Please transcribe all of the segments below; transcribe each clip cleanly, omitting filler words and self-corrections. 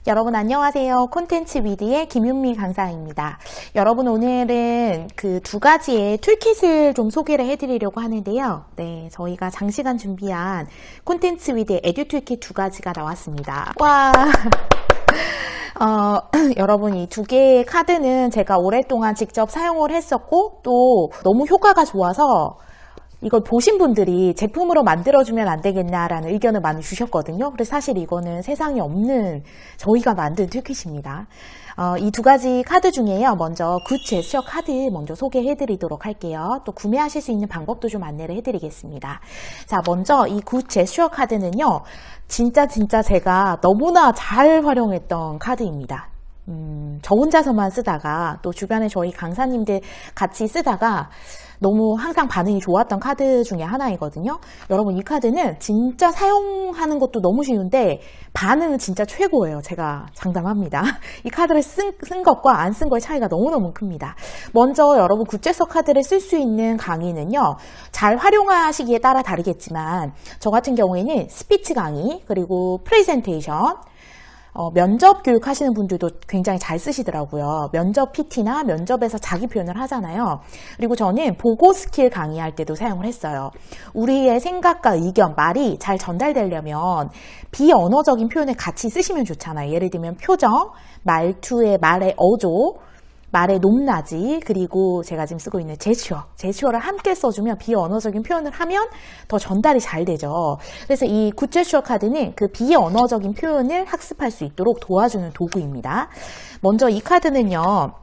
여러분 안녕하세요. 콘텐츠 위드의 김윤미 강사입니다. 여러분 오늘은 그 두 가지의 툴킷을 좀 소개를 해드리려고 하는데요. 네, 저희가 장시간 준비한 콘텐츠 위드의 에듀 툴킷 두 가지가 나왔습니다. 와! 여러분 이 두 개의 카드는 제가 오랫동안 직접 사용을 했었고 또 너무 효과가 좋아서 이걸 보신 분들이 제품으로 만들어주면 안 되겠냐라는 의견을 많이 주셨거든요. 그래서 사실 이거는 세상에 없는 저희가 만든 툴킷입니다. 이 두 가지 카드 중에요. 먼저 굿 제스처 카드 먼저 소개해드리도록 할게요. 또 구매하실 수 있는 방법도 좀 안내를 해드리겠습니다. 자, 먼저 이 굿 제스처 카드는요. 진짜 제가 너무나 잘 활용했던 카드입니다. 저 혼자서만 쓰다가 또 주변에 저희 강사님들 같이 쓰다가 너무 항상 반응이 좋았던 카드 중에 하나이거든요. 여러분 이 카드는 진짜 사용하는 것도 너무 쉬운데 반응은 진짜 최고예요. 제가 장담합니다. 이 카드를 쓴 것과 안 쓴 거의 차이가 너무너무 큽니다. 먼저 여러분 굿제스처 카드를 쓸 수 있는 강의는요. 잘 활용하시기에 따라 다르겠지만 저 같은 경우에는 스피치 강의 그리고 프레젠테이션 면접 교육 하시는 분들도 굉장히 잘 쓰시더라고요. 면접 PT나 면접에서 자기 표현을 하잖아요. 그리고 저는 보고 스킬 강의할 때도 사용을 했어요. 우리의 생각과 의견, 말이 잘 전달되려면 비언어적인 표현을 같이 쓰시면 좋잖아요. 예를 들면 표정, 말투의 말의 어조, 말의 높낮이, 그리고 제가 지금 쓰고 있는 제스처를 함께 써주면 비언어적인 표현을 하면 더 전달이 잘 되죠. 그래서 이 굿 제스처 카드는 그 비언어적인 표현을 학습할 수 있도록 도와주는 도구입니다. 먼저 이 카드는요.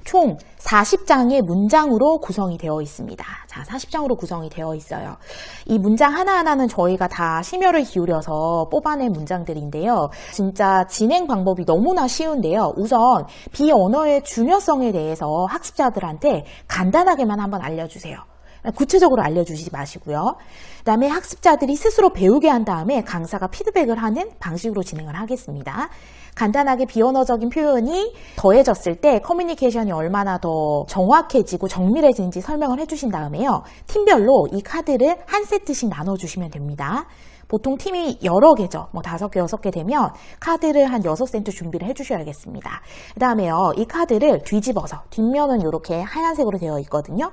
총 40장의 문장으로 구성이 되어 있습니다. 자, 40장으로 구성이 되어 있어요. 이 문장 하나하나는 저희가 다 심혈을 기울여서 뽑아낸 문장들인데요. 진짜 진행 방법이 너무나 쉬운데요. 우선 비언어의 중요성에 대해서 학습자들한테 간단하게만 한번 알려주세요. 구체적으로 알려주시지 마시고요. 그 다음에 학습자들이 스스로 배우게 한 다음에 강사가 피드백을 하는 방식으로 진행을 하겠습니다. 간단하게 비언어적인 표현이 더해졌을 때 커뮤니케이션이 얼마나 더 정확해지고 정밀해지는지 설명을 해주신 다음에요. 팀별로 이 카드를 한 세트씩 나눠주시면 됩니다. 보통 팀이 여러 개죠. 뭐 5개, 6개 되면 카드를 한 6세트 준비를 해주셔야겠습니다. 그 다음에요. 이 카드를 뒤집어서 뒷면은 이렇게 하얀색으로 되어 있거든요.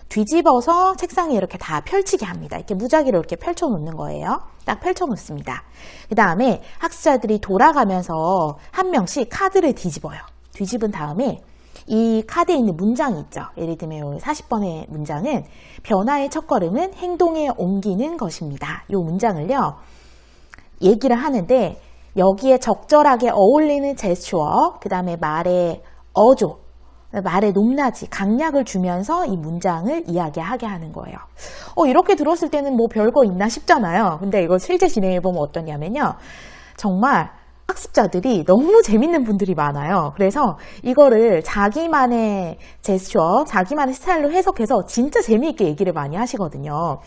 뒤집어서 책상에 이렇게 다 펼치게 합니다. 이렇게 무작위로 이렇게 펼쳐 놓는 거예요. 딱 펼쳐 놓습니다. 그 다음에 학습자들이 돌아가면서 한 명씩 카드를 뒤집어요. 뒤집은 다음에 이 카드에 있는 문장이 있죠. 예를 들면 40번의 문장은 변화의 첫걸음은 행동에 옮기는 것입니다. 이 문장을요. 얘기를 하는데 여기에 적절하게 어울리는 제스처, 그 다음에 말의 어조, 말의 높낮이, 강약을 주면서 이 문장을 이야기하게 하는 거예요. 이렇게 들었을 때는 뭐 별거 있나 싶잖아요. 근데 이거 실제 진행해보면 어떠냐면요. 정말 학습자들이 너무 재밌는 분들이 많아요. 그래서 이거를 자기만의 제스처, 자기만의 스타일로 해석해서 진짜 재미있게 얘기를 많이 하시거든요.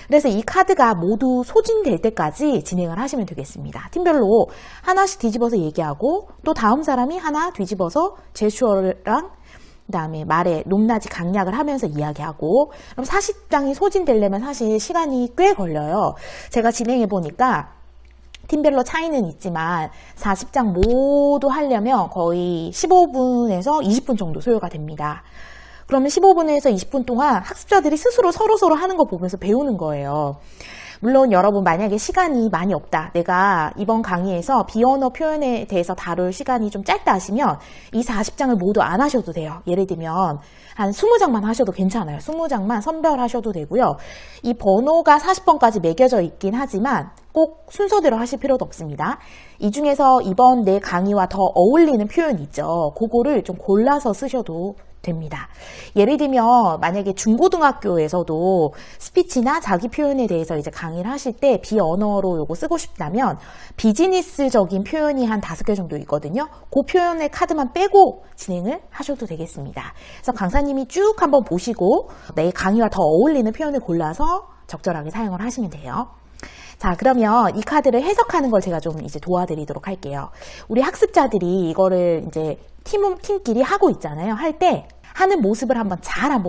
그래서 이 카드가 모두 소진될 때까지 진행을 하시면 되겠습니다. 팀별로 하나씩 뒤집어서 얘기하고 또 다음 사람이 하나 뒤집어서 제스처랑 그 다음에 말의 높낮이 강약을 하면서 이야기하고 그럼 40장이 소진되려면 사실 시간이 꽤 걸려요. 제가 진행해보니까 팀별로 차이는 있지만 40장 모두 하려면 거의 15분에서 20분 정도 소요가 됩니다. 그러면 15분에서 20분 동안 학습자들이 스스로 서로 하는 거 보면서 배우는 거예요. 물론 여러분 만약에 시간이 많이 없다. 내가 이번 강의에서 비언어 표현에 대해서 다룰 시간이 좀 짧다 하시면 이 40장을 모두 안 하셔도 돼요. 예를 들면 한 20장만 하셔도 괜찮아요. 20장만 선별하셔도 되고요. 이 번호가 40번까지 매겨져 있긴 하지만 꼭 순서대로 하실 필요도 없습니다. 이 중에서 이번 내 강의와 더 어울리는 표현 있죠. 그거를 좀 골라서 쓰셔도 됩니다. 예를 들면 만약에 중고등학교에서도 스피치나 자기 표현에 대해서 이제 강의를 하실 때 비언어로 요거 쓰고 싶다면 비즈니스적인 표현이 한 5개 정도 있거든요. 그 표현의 카드만 빼고 진행을 하셔도 되겠습니다. 그래서 강사님이 쭉 한번 보시고 내 강의와 더 어울리는 표현을 골라서 적절하게 사용을 하시면 돼요. 자, 그러면 이 카드를 해석하는 걸 제가 좀 이제 도와드리도록 할게요. 우리 학습자들이 이거를 이제 팀끼리 하고 있잖아요. 할 때 하는 모습을 한번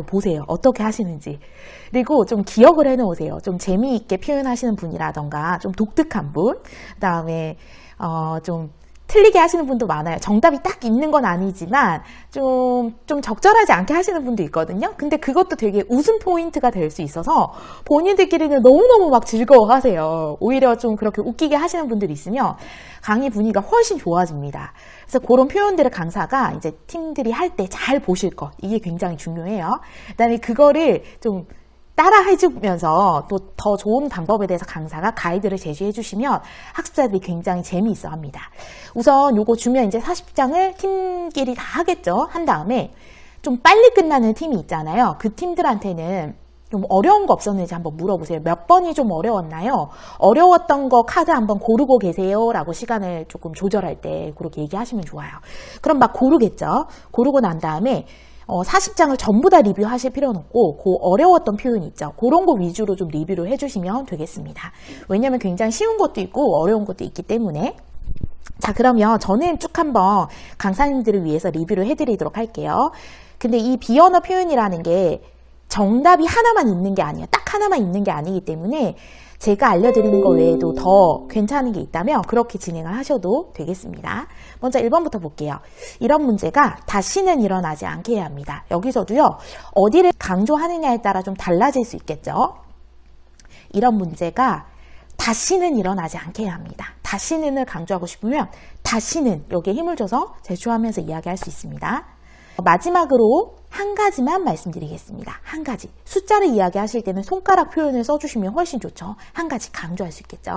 보세요. 어떻게 하시는지. 그리고 좀 기억을 해 놓으세요. 좀 재미있게 표현하시는 분이라던가 좀 독특한 분, 그 다음에 좀 틀리게 하시는 분도 많아요. 정답이 딱 있는 건 아니지만 좀 적절하지 않게 하시는 분도 있거든요. 근데 그것도 되게 웃음 포인트가 될 수 있어서 본인들끼리는 너무너무 막 즐거워하세요. 오히려 좀 그렇게 웃기게 하시는 분들이 있으면 강의 분위기가 훨씬 좋아집니다. 그래서 그런 표현들을 강사가 이제 팀들이 할 때 잘 보실 것, 이게 굉장히 중요해요. 그다음에 그거를 좀 따라 해주면서 또 더 좋은 방법에 대해서 강사가 가이드를 제시해 주시면 학습자들이 굉장히 재미있어 합니다. 우선 요거 주면 이제 40장을 팀끼리 다 하겠죠. 한 다음에 좀 빨리 끝나는 팀이 있잖아요. 그 팀들한테는 좀 어려운 거 없었는지 한번 물어보세요. 몇 번이 좀 어려웠나요? 어려웠던 거 카드 한번 고르고 계세요? 라고 시간을 조금 조절할 때 그렇게 얘기하시면 좋아요. 그럼 막 고르겠죠. 고르고 난 다음에 40장을 전부 다 리뷰하실 필요는 없고 그 어려웠던 표현 있죠. 그런 거 위주로 좀 리뷰를 해주시면 되겠습니다. 왜냐하면 굉장히 쉬운 것도 있고 어려운 것도 있기 때문에. 자, 그러면 저는 쭉 한번 강사님들을 위해서 리뷰를 해드리도록 할게요. 근데 이 비언어 표현이라는 게 정답이 하나만 있는 게 아니에요. 딱 하나만 있는 게 아니기 때문에 제가 알려드리는 거 외에도 더 괜찮은 게 있다면 그렇게 진행을 하셔도 되겠습니다. 먼저 1번부터 볼게요. 이런 문제가 다시는 일어나지 않게 해야 합니다. 여기서도요, 어디를 강조하느냐에 따라 좀 달라질 수 있겠죠. 이런 문제가 다시는 일어나지 않게 해야 합니다. 다시는을 강조하고 싶으면 다시는 여기에 힘을 줘서 제초하면서 이야기할 수 있습니다. 마지막으로 한 가지만 말씀드리겠습니다. 한 가지. 숫자를 이야기하실 때는 손가락 표현을 써주시면 훨씬 좋죠. 한 가지 강조할 수 있겠죠.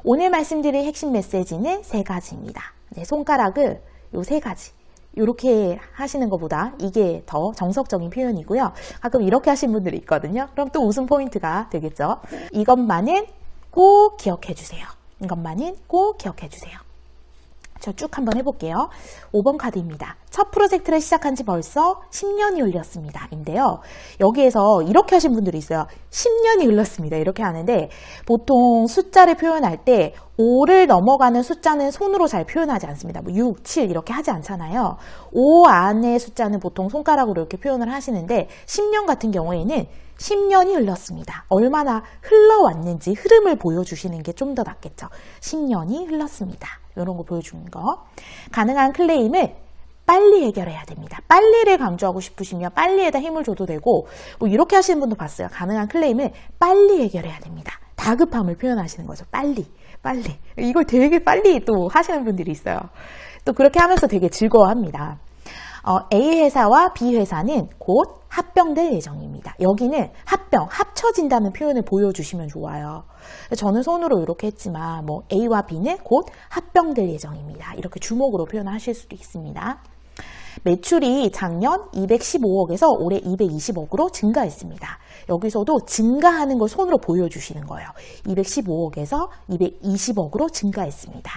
오늘 말씀드릴 핵심 메시지는 3가지입니다. 네, 손가락을 요 3가지. 이렇게 하시는 것보다 이게 더 정석적인 표현이고요. 가끔 이렇게 하시는 분들이 있거든요. 그럼 또 웃음 포인트가 되겠죠. 이것만은 꼭 기억해 주세요. 이것만은 꼭 기억해 주세요. 저 쭉 한번 해볼게요. 5번 카드입니다. 첫 프로젝트를 시작한 지 벌써 10년이 흘렀습니다. 인데요. 여기에서 이렇게 하신 분들이 있어요. 10년이 흘렀습니다. 이렇게 하는데 보통 숫자를 표현할 때 5를 넘어가는 숫자는 손으로 잘 표현하지 않습니다. 뭐 6, 7 이렇게 하지 않잖아요. 5 안의 숫자는 보통 손가락으로 이렇게 표현을 하시는데 10년 같은 경우에는 10년이 흘렀습니다. 얼마나 흘러왔는지 흐름을 보여주시는 게 좀 더 낫겠죠. 10년이 흘렀습니다. 이런 거 보여주는 거. 가능한 클레임을 빨리 해결해야 됩니다. 빨리를 강조하고 싶으시면 빨리에다 힘을 줘도 되고 뭐 이렇게 하시는 분도 봤어요. 가능한 클레임을 빨리 해결해야 됩니다. 다급함을 표현하시는 거죠. 빨리. 이걸 되게 빨리 또 하시는 분들이 있어요. 또 그렇게 하면서 되게 즐거워합니다. A 회사와 B 회사는 곧 합병될 예정입니다. 여기는 합쳐진다는 표현을 보여주시면 좋아요. 저는 손으로 이렇게 했지만 뭐 A와 B는 곧 합병될 예정입니다. 이렇게 주목으로 표현하실 수도 있습니다. 매출이 작년 215억에서 올해 220억으로 증가했습니다. 여기서도 증가하는 걸 손으로 보여주시는 거예요. 215억에서 220억으로 증가했습니다.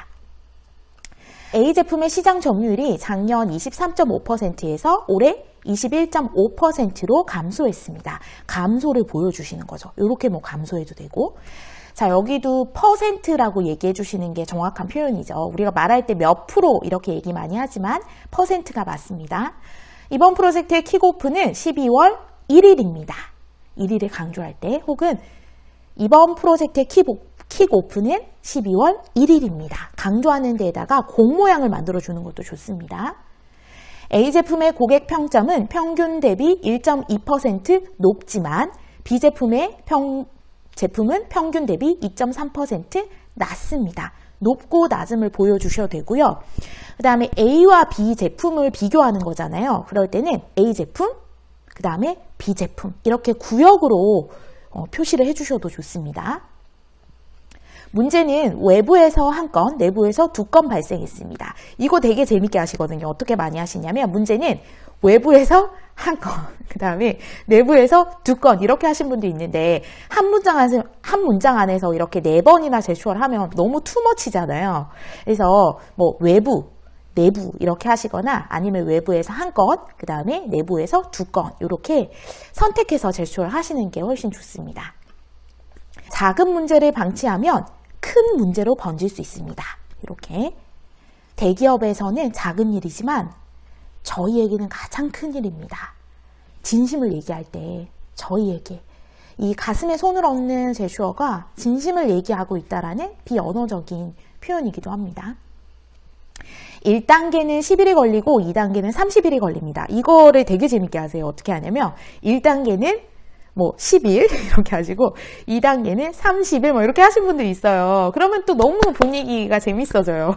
A 제품의 시장 점유율이 작년 23.5%에서 올해 21.5%로 감소했습니다. 감소를 보여주시는 거죠. 이렇게 뭐 감소해도 되고. 자, 여기도 퍼센트라고 얘기해 주시는 게 정확한 표현이죠. 우리가 말할 때 몇 프로 이렇게 얘기 많이 하지만 퍼센트가 맞습니다. 이번 프로젝트의 킥오프는 12월 1일입니다. 1일을 강조할 때 혹은 이번 프로젝트의 킥오프는 12월 1일입니다. 강조하는 데에다가 공 모양을 만들어주는 것도 좋습니다. A 제품의 고객 평점은 평균 대비 1.2% 높지만 B 제품은 평균 대비 2.3% 낮습니다. 높고 낮음을 보여주셔도 되고요. 그 다음에 A와 B 제품을 비교하는 거잖아요. 그럴 때는 A 제품, 그 다음에 B 제품 이렇게 구역으로 표시를 해주셔도 좋습니다. 문제는 외부에서 1건, 내부에서 2건 발생했습니다. 이거 되게 재밌게 하시거든요. 어떻게 많이 하시냐면 문제는 외부에서 1건, 그 다음에 내부에서 2건 이렇게 하신 분도 있는데 한 문장 안에서 이렇게 4번이나 제출을 하면 너무 투머치잖아요. 그래서 뭐 외부, 내부 이렇게 하시거나 아니면 외부에서 1건, 그 다음에 내부에서 2건 이렇게 선택해서 제출을 하시는 게 훨씬 좋습니다. 작은 문제를 방치하면 큰 문제로 번질 수 있습니다. 이렇게 대기업에서는 작은 일이지만 저희에게는 가장 큰 일입니다. 진심을 얘기할 때 저희에게 이 가슴에 손을 얹는 제슈어가 진심을 얘기하고 있다라는 비언어적인 표현이기도 합니다. 1단계는 10일이 걸리고 2단계는 30일이 걸립니다. 이거를 되게 재밌게 하세요. 어떻게 하냐면 1단계는 뭐 10일 이렇게 하시고 2단계는 30일 뭐 이렇게 하신 분들이 있어요. 그러면 또 너무 분위기가 재밌어져요.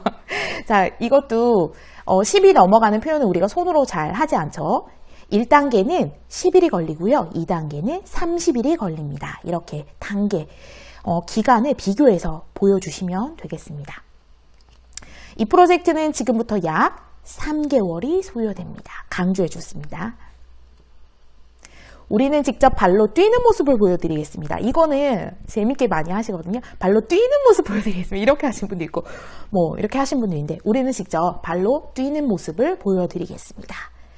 자, 이것도 10이 넘어가는 표현은 우리가 손으로 잘 하지 않죠. 1단계는 10일이 걸리고요. 2단계는 30일이 걸립니다. 이렇게 단계, 기간을 비교해서 보여주시면 되겠습니다. 이 프로젝트는 지금부터 약 3개월이 소요됩니다. 강조해 줬습니다. 우리는 직접 발로 뛰는 모습을 보여드리겠습니다. 이거는 재밌게 많이 하시거든요. 발로 뛰는 모습 보여드리겠습니다. 이렇게 하신 분도 있고 뭐 이렇게 하신 분도 있는데 우리는 직접 발로 뛰는 모습을 보여드리겠습니다.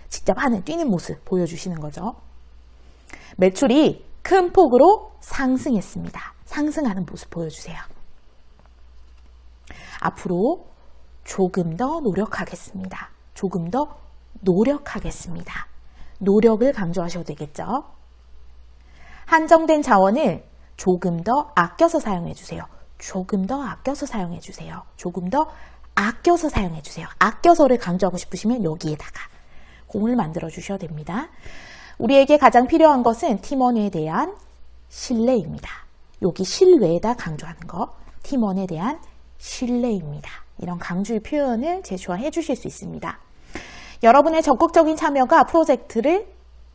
직접 하는 뛰는 모습 보여주시는 거죠. 매출이 큰 폭으로 상승했습니다. 상승하는 모습 보여주세요. 앞으로 조금 더 노력하겠습니다. 조금 더 노력하겠습니다. 노력을 강조하셔도 되겠죠. 한정된 자원을 조금 더 아껴서 사용해 주세요. 조금 더 아껴서 사용해 주세요. 조금 더 아껴서 사용해 주세요. 아껴서를 강조하고 싶으시면 여기에다가 공을 만들어 주셔야 됩니다. 우리에게 가장 필요한 것은 팀원에 대한 신뢰입니다. 여기 신뢰에다 강조하는 거, 팀원에 대한 신뢰입니다. 이런 강조의 표현을 제시해 주실 수 있습니다. 여러분의 적극적인 참여가 프로젝트를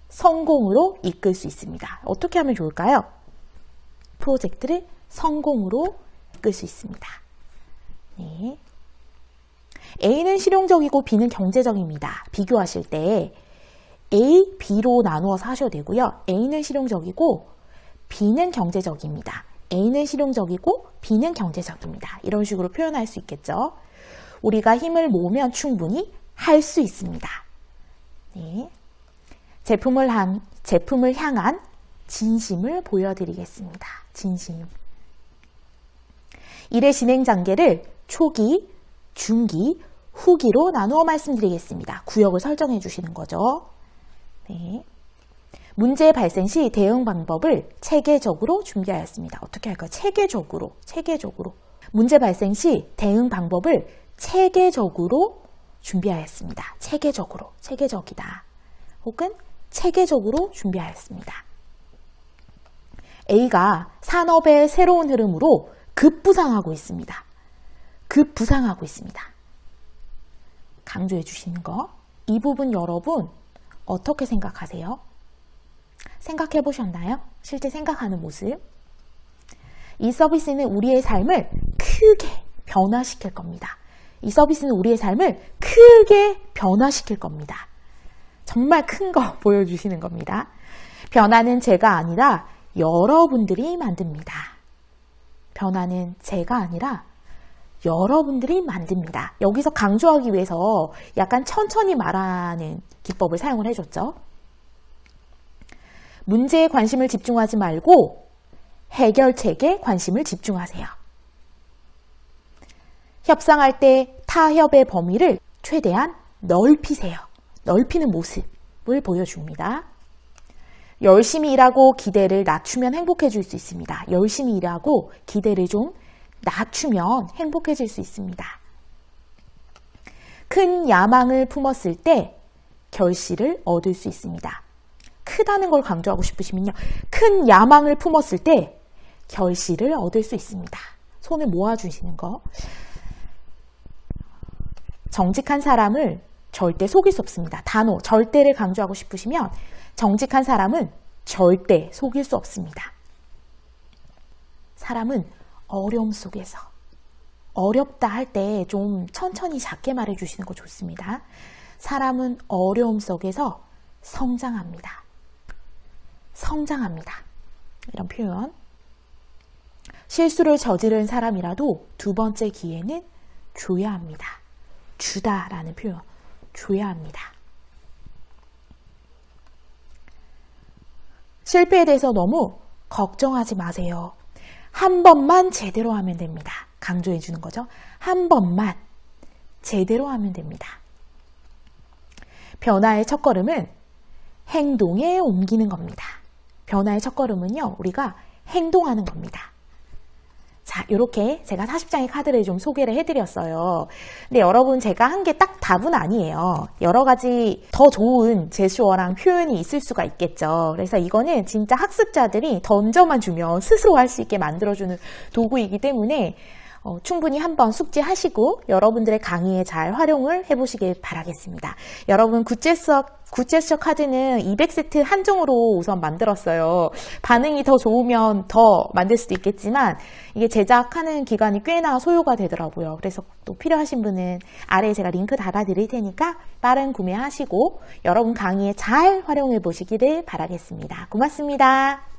성공으로 이끌 수 있습니다. 어떻게 하면 좋을까요? 프로젝트를 성공으로 이끌 수 있습니다. 네. A는 실용적이고 B는 경제적입니다. 비교하실 때 A, B로 나누어서 하셔도 되고요. A는 실용적이고 B는 경제적입니다. A는 실용적이고 B는 경제적입니다. 이런 식으로 표현할 수 있겠죠. 우리가 힘을 모으면 충분히 할 수 있습니다. 네. 제품을 향한 진심을 보여드리겠습니다. 진심. 일의 진행 단계를 초기, 중기, 후기로 나누어 말씀드리겠습니다. 구역을 설정해 주시는 거죠. 네. 문제 발생 시 대응 방법을 체계적으로 준비하였습니다. 어떻게 할까요? 체계적으로. 문제 발생 시 대응 방법을 체계적으로 준비하였습니다. 체계적이다. 혹은 체계적으로 준비하였습니다. A가 산업의 새로운 흐름으로 급부상하고 있습니다. 강조해 주시는 거. 이 부분 여러분 어떻게 생각하세요? 생각해 보셨나요? 실제 생각하는 모습. 이 서비스는 우리의 삶을 크게 변화시킬 겁니다. 정말 큰 거 보여주시는 겁니다. 변화는 제가 아니라 여러분들이 만듭니다. 여기서 강조하기 위해서 약간 천천히 말하는 기법을 사용을 해줬죠. 문제에 관심을 집중하지 말고 해결책에 관심을 집중하세요. 협상할 때 타협의 범위를 최대한 넓히세요. 넓히는 모습을 보여줍니다. 열심히 일하고 기대를 낮추면 행복해질 수 있습니다. 열심히 일하고 기대를 좀 낮추면 행복해질 수 있습니다. 큰 야망을 품었을 때 결실을 얻을 수 있습니다. 크다는 걸 강조하고 싶으시면요. 큰 야망을 품었을 때 결실을 얻을 수 있습니다. 손을 모아주시는 거. 정직한 사람을 절대 속일 수 없습니다. 단호, 절대를 강조하고 싶으시면 정직한 사람은 절대 속일 수 없습니다. 사람은 어려움 속에서 어렵다 할 때 좀 천천히 작게 말해주시는 거 좋습니다. 사람은 어려움 속에서 성장합니다. 이런 표현. 실수를 저지른 사람이라도 두 번째 기회는 줘야 합니다. 주다라는 표현. 줘야 합니다. 실패에 대해서 너무 걱정하지 마세요. 한 번만 제대로 하면 됩니다. 강조해 주는 거죠. 한 번만 제대로 하면 됩니다. 변화의 첫걸음은 행동에 옮기는 겁니다. 변화의 첫걸음은요, 우리가 행동하는 겁니다. 자, 자, 이렇게 제가 40장의 카드를 좀 소개를 해드렸어요. 근데 여러분, 제가 한 게 딱 답은 아니에요. 여러 가지 더 좋은 제스처랑 표현이 있을 수가 있겠죠. 그래서 이거는 진짜 학습자들이 던져만 주면 스스로 할 수 있게 만들어주는 도구이기 때문에 충분히 한번 숙지하시고 여러분들의 강의에 잘 활용을 해보시길 바라겠습니다. 여러분, 굿제스처 카드는 200세트 한정으로 우선 만들었어요. 반응이 더 좋으면 더 만들 수도 있겠지만 이게 제작하는 기간이 꽤나 소요가 되더라고요. 그래서 또 필요하신 분은 아래에 제가 링크 달아드릴 테니까 빠른 구매하시고 여러분 강의에 잘 활용해 보시기를 바라겠습니다. 고맙습니다.